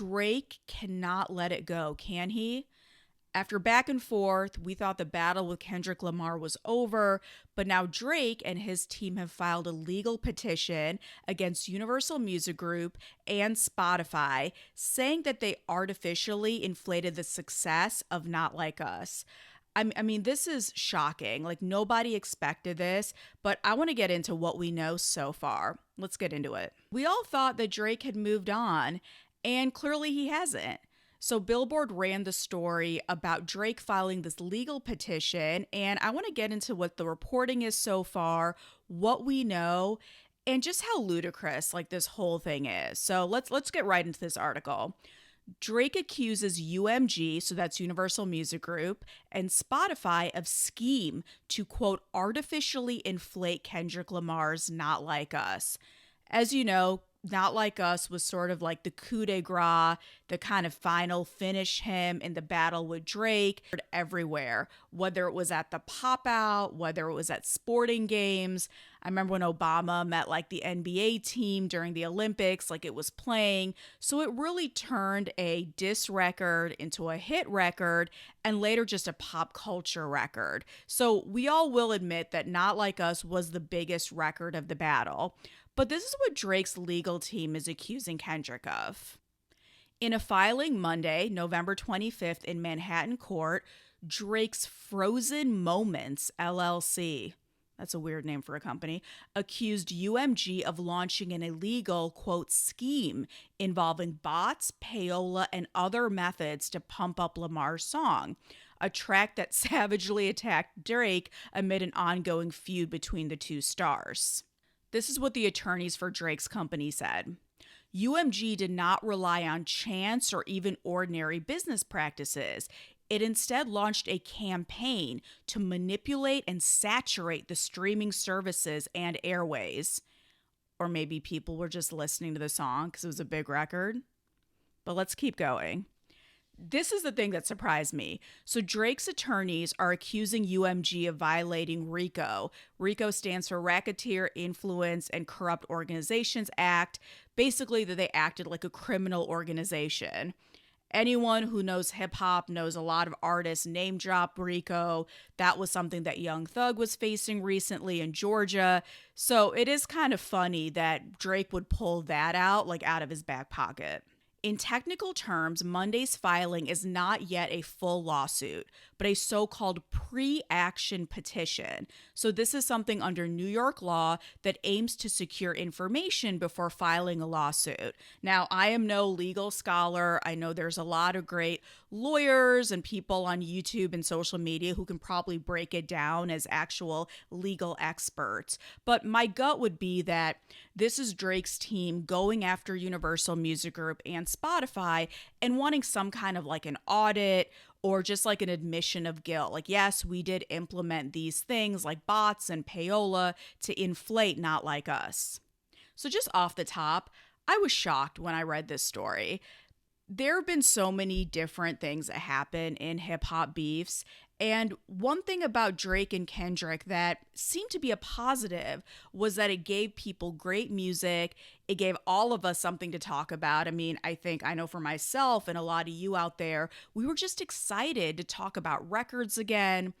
Drake cannot let it go, can he? After back and forth, we thought the battle with Kendrick Lamar was over, but now Drake and his team have filed a legal petition against Universal Music Group and Spotify, saying that they artificially inflated the success of Not Like Us. I mean, this is shocking. Like, nobody expected this, but I want to get into what we know so far. Let's get into it. We all thought that Drake had moved on, and clearly he hasn't. So Billboard ran the story about Drake filing this legal petition, and I want to get into what the reporting is so far, what we know, and just how ludicrous like this whole thing is. So let's get right into this article. Drake accuses UMG, so that's Universal Music Group, and Spotify of scheme to, quote, artificially inflate Kendrick Lamar's Not Like Us. As you know, Not Like Us was sort of like the coup de grace, the kind of final finish him in the battle with Drake everywhere, whether it was at the pop out, whether it was at sporting games. I remember when Obama met like the NBA team during the Olympics, like it was playing. So it really turned a diss record into a hit record and later just a pop culture record. So we all will admit that Not Like Us was the biggest record of the battle. But this is what Drake's legal team is accusing Kendrick of. In a filing Monday, November 25th in Manhattan court, Drake's Frozen Moments, LLC, that's a weird name for a company, accused UMG of launching an illegal, quote, scheme involving bots, payola, and other methods to pump up Lamar's song, a track that savagely attacked Drake amid an ongoing feud between the two stars. This is what the attorneys for Drake's company said. UMG did not rely on chance or even ordinary business practices. It instead launched a campaign to manipulate and saturate the streaming services and airways. Or maybe people were just listening to the song because it was a big record. But let's keep going. This is the thing that surprised me. So Drake's attorneys are accusing UMG of violating RICO. RICO stands for Racketeer Influence and Corrupt Organizations Act. Basically, that they acted like a criminal organization. Anyone who knows hip hop knows a lot of artists name drop RICO. That was something that Young Thug was facing recently in Georgia. So it is kind of funny that Drake would pull that out, like out of his back pocket. In technical terms, Monday's filing is not yet a full lawsuit, but a so-called pre-action petition. So this is something under New York law that aims to secure information before filing a lawsuit. Now, I am no legal scholar. I know there's a lot of great lawyers and people on YouTube and social media who can probably break it down as actual legal experts. But my gut would be that this is Drake's team going after Universal Music Group and Spotify and wanting some kind of like an audit or just like an admission of guilt. Like, yes, we did implement these things like bots and payola to inflate Not Like Us. So just off the top, I was shocked when I read this story. There have been so many different things that happen in hip hop beefs. And one thing about Drake and Kendrick that seemed to be a positive was that it gave people great music. It gave all of us something to talk about. I mean, I know for myself and a lot of you out there, we were just excited to talk about records again.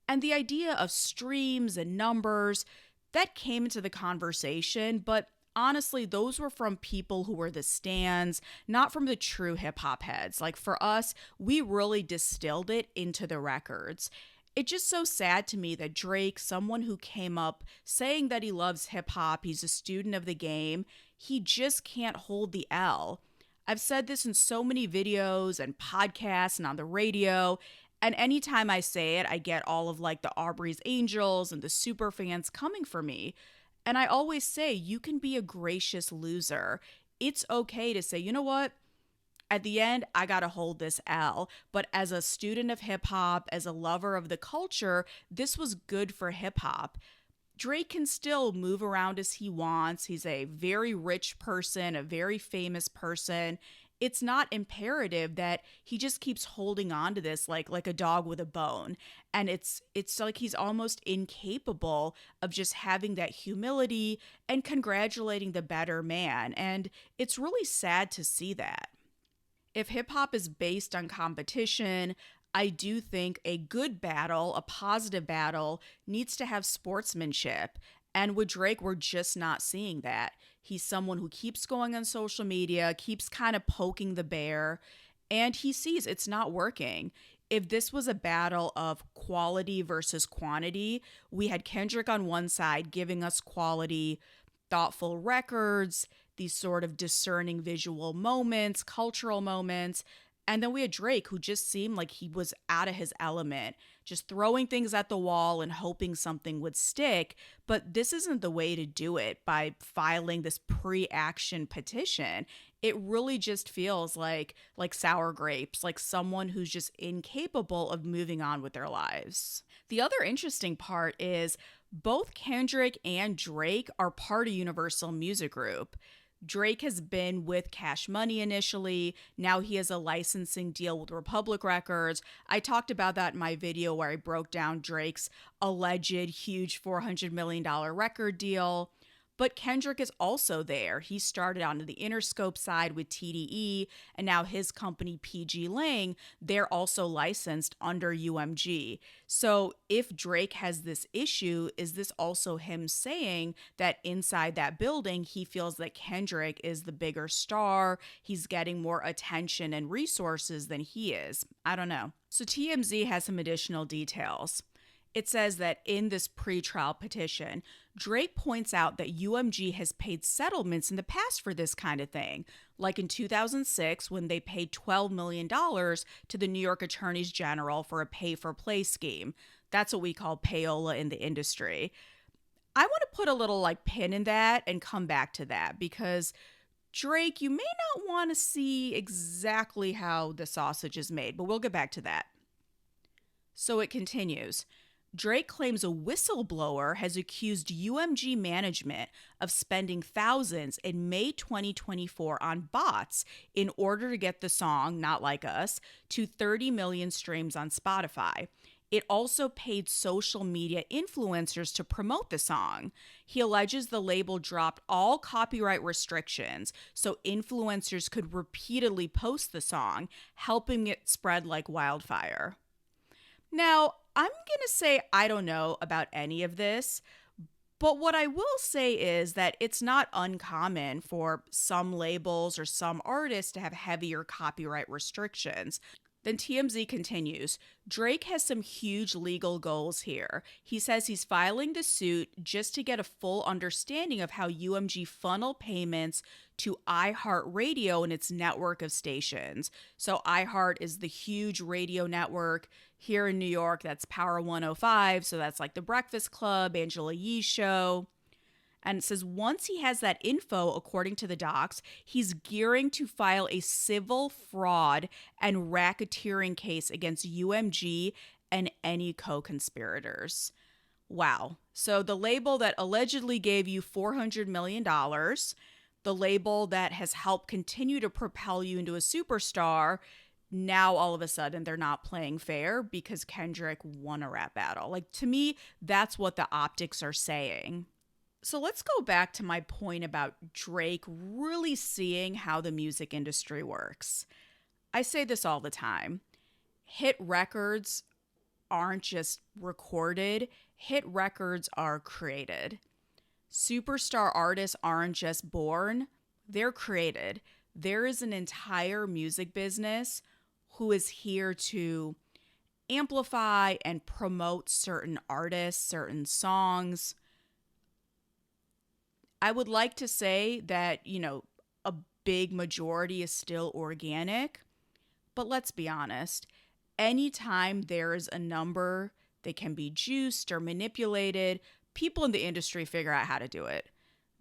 And the idea of streams and numbers, that came into the conversation, but honestly, those were from people who were the stans, not from the true hip hop heads. Like for us, we really distilled it into the records. It's just so sad to me that Drake, someone who came up saying that he loves hip hop, he's a student of the game, he just can't hold the L. I've said this in so many videos and podcasts and on the radio. And anytime I say it, I get all of like the Aubrey's Angels and the super fans coming for me. And I always say, you can be a gracious loser. It's okay to say, you know what? At the end, I got to hold this L. But as a student of hip hop, as a lover of the culture, this was good for hip hop. Drake can still move around as he wants. He's a very rich person, a very famous person. It's not imperative that he just keeps holding on to this like a dog with a bone. And it's like he's almost incapable of just having that humility and congratulating the better man. And it's really sad to see that. If hip hop is based on competition, I do think a good battle, a positive battle, needs to have sportsmanship. And with Drake, we're just not seeing that. He's someone who keeps going on social media, keeps kind of poking the bear, and he sees it's not working. If this was a battle of quality versus quantity, we had Kendrick on one side giving us quality, thoughtful records, these sort of discerning visual moments, cultural moments. And then we had Drake, who just seemed like he was out of his element, just throwing things at the wall and hoping something would stick. But this isn't the way to do it by filing this pre-action petition. It really just feels like sour grapes, like someone who's just incapable of moving on with their lives. The other interesting part is both Kendrick and Drake are part of Universal Music Group. Drake has been with Cash Money initially. Now he has a licensing deal with Republic Records. I talked about that in my video where I broke down Drake's alleged huge $400 million record deal. But Kendrick is also there. He started on the Interscope side with TDE, and now his company PG Lang, they're also licensed under UMG. So if Drake has this issue, is this also him saying that inside that building, he feels that Kendrick is the bigger star, he's getting more attention and resources than he is? I don't know. So TMZ has some additional details. It says that in this pre-trial petition, Drake points out that UMG has paid settlements in the past for this kind of thing, like in 2006 when they paid $12 million to the New York Attorneys General for a pay-for-play scheme. That's what we call payola in the industry. I want to put a little pin in that and come back to that because Drake, you may not want to see exactly how the sausage is made, but we'll get back to that. So it continues. Drake claims a whistleblower has accused UMG management of spending thousands in May 2024 on bots in order to get the song, Not Like Us, to 30 million streams on Spotify. It also paid social media influencers to promote the song. He alleges the label dropped all copyright restrictions so influencers could repeatedly post the song, helping it spread like wildfire. Now, I'm going to say I don't know about any of this, but what I will say is that it's not uncommon for some labels or some artists to have heavier copyright restrictions. Then TMZ continues, Drake has some huge legal goals here. He says he's filing the suit just to get a full understanding of how UMG funnel payments to iHeartRadio and its network of stations. So iHeart is the huge radio network here in New York. That's Power 105. So that's like The Breakfast Club, Angela Yee's show. And it says once he has that info, according to the docs, he's gearing to file a civil fraud and racketeering case against UMG and any co-conspirators. Wow. So the label that allegedly gave you $400 million, the label that has helped continue to propel you into a superstar, now all of a sudden they're not playing fair because Kendrick won a rap battle. To me, that's what the optics are saying. So let's go back to my point about Drake really seeing how the music industry works. I say this all the time. Hit records aren't just recorded. Hit records are created. Superstar artists aren't just born, they're created. There is an entire music business who is here to amplify and promote certain artists, certain songs. I would like to say that, a big majority is still organic, but let's be honest. Anytime there is a number that can be juiced or manipulated, people in the industry figure out how to do it.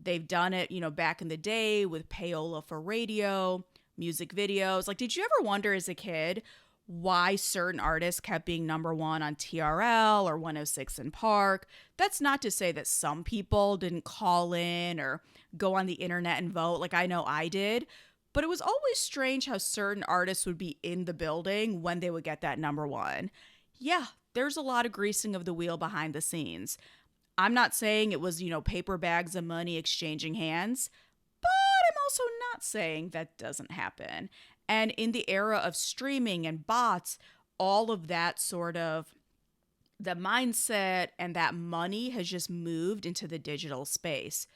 They've done it, back in the day with payola for radio, music videos. Did you ever wonder as a kid why certain artists kept being number one on TRL or 106 in Park? That's not to say that some people didn't call in or go on the internet and vote I know I did, but it was always strange how certain artists would be in the building when they would get that number one. Yeah, there's a lot of greasing of the wheel behind the scenes. I'm not saying it was, paper bags of money exchanging hands, but I'm also not saying that doesn't happen. And in the era of streaming and bots, all of that sort of the mindset and that money has just moved into the digital space.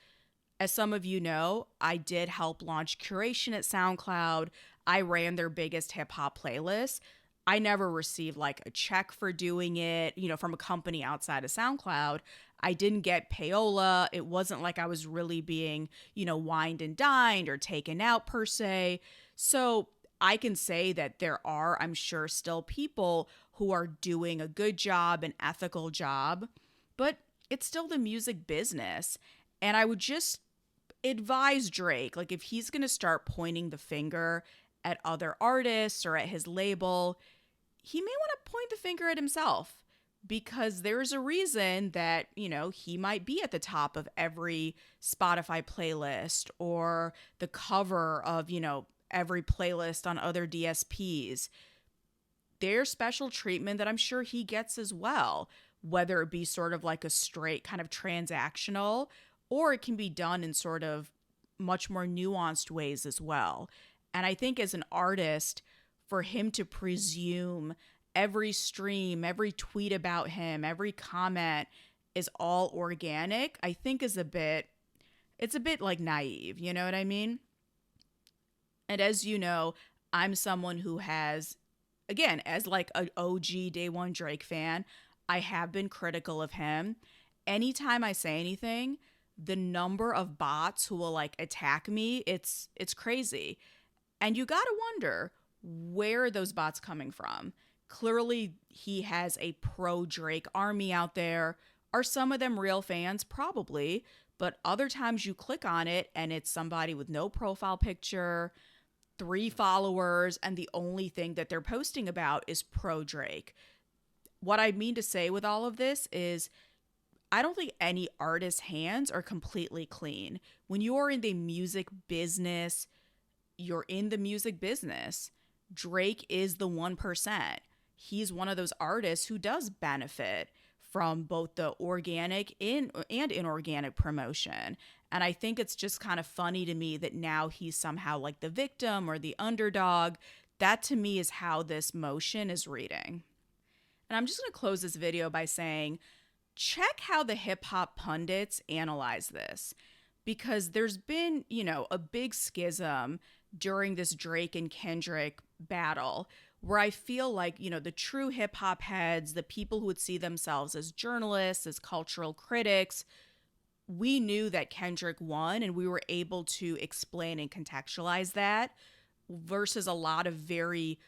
As some of you know, I did help launch curation at SoundCloud. I ran their biggest hip hop playlist. I never received like a check for doing it, from a company outside of SoundCloud. I didn't get payola. It wasn't like I was really being, wined and dined or taken out per se. So I can say that there are, I'm sure, still people who are doing a good job, an ethical job, but it's still the music business. And I would just advise Drake, like if he's going to start pointing the finger at other artists or at his label, he may want to point the finger at himself, because there's a reason that, he might be at the top of every Spotify playlist or the cover of, every playlist on other DSPs. There's special treatment that I'm sure he gets as well, whether it be sort of like a straight kind of transactional, or it can be done in sort of much more nuanced ways as well. And I think as an artist, for him to presume every stream, every tweet about him, every comment is all organic, I think it's a bit like naive, you know what I mean? And as you know, I'm someone who has, again, as like an OG day one Drake fan, I have been critical of him. Anytime I say anything, the number of bots who will like attack me, it's crazy. And you got to wonder, where are those bots coming from? Clearly, he has a pro Drake army out there. Are some of them real fans? Probably. But other times you click on it and it's somebody with no profile picture, 3 followers, and the only thing that they're posting about is pro Drake. What I mean to say with all of this is, I don't think any artist's hands are completely clean. When you're in the music business, you're in the music business. Drake is the 1%. He's one of those artists who does benefit from both the organic and inorganic promotion. And I think it's just kind of funny to me that now he's somehow like the victim or the underdog. That to me is how this motion is reading. And I'm just going to close this video by saying, check how the hip hop pundits analyze this, because there's been, a big schism during this Drake and Kendrick battle where I feel like, the true hip hop heads, the people who would see themselves as journalists, as cultural critics, we knew that Kendrick won and we were able to explain and contextualize that, versus a lot of very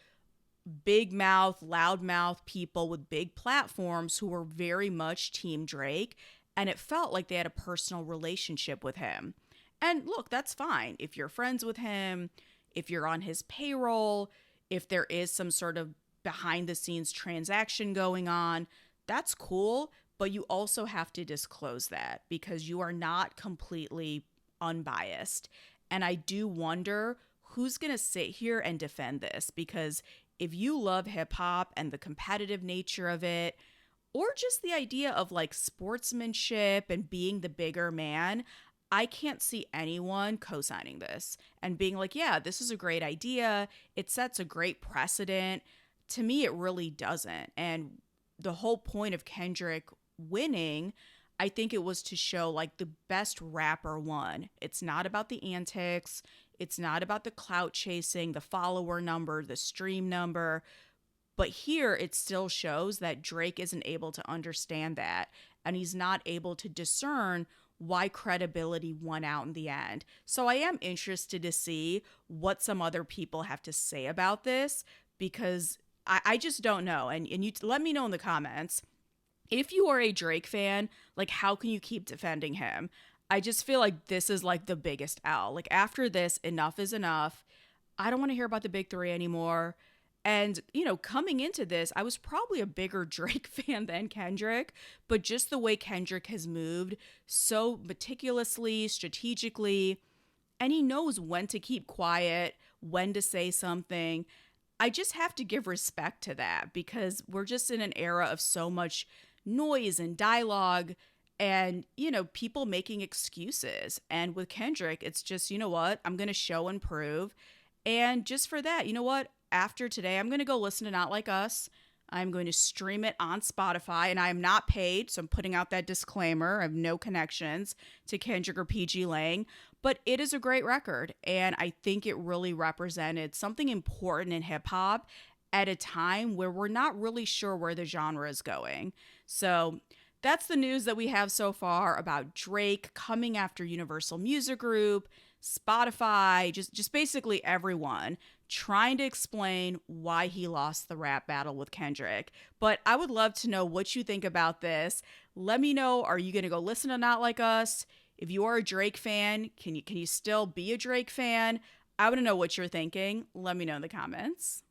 big mouth, loud mouth people with big platforms who were very much Team Drake. And it felt like they had a personal relationship with him. And look, that's fine. If you're friends with him, if you're on his payroll, if there is some sort of behind the scenes transaction going on, that's cool. But you also have to disclose that, because you are not completely unbiased. And I do wonder who's going to sit here and defend this, because if you love hip hop and the competitive nature of it, or just the idea of like sportsmanship and being the bigger man, I can't see anyone co-signing this and being like, yeah, this is a great idea. It sets a great precedent. To me, it really doesn't. And the whole point of Kendrick winning, I think it was to show like the best rapper won. It's not about the antics. It's not about the clout chasing, the follower number, the stream number. But here it still shows that Drake isn't able to understand that. And he's not able to discern why credibility won out in the end. So I am interested to see what some other people have to say about this, because I just don't know. And you let me know in the comments. If you are a Drake fan, like, how can you keep defending him? I just feel like this is like the biggest L. Like, after this, enough is enough. I don't want to hear about the big 3 anymore. And, coming into this, I was probably a bigger Drake fan than Kendrick, but just the way Kendrick has moved so meticulously, strategically, and he knows when to keep quiet, when to say something. I just have to give respect to that, because we're just in an era of so much noise and dialogue and, people making excuses. And with Kendrick, it's just, you know what? I'm going to show and prove. And just for that, you know what? After today, I'm going to go listen to Not Like Us. I'm going to stream it on Spotify, and I am not paid, so I'm putting out that disclaimer. I have no connections to Kendrick or PG Lang, but it is a great record, and I think it really represented something important in hip hop at a time where we're not really sure where the genre is going. So that's the news that we have so far about Drake coming after Universal Music Group, Spotify, just basically everyone trying to explain why he lost the rap battle with Kendrick. But I would love to know what you think about this. Let me know, are you going to go listen to Not Like Us? If you are a Drake fan, can you still be a Drake fan? I want to know what you're thinking. Let me know in the comments.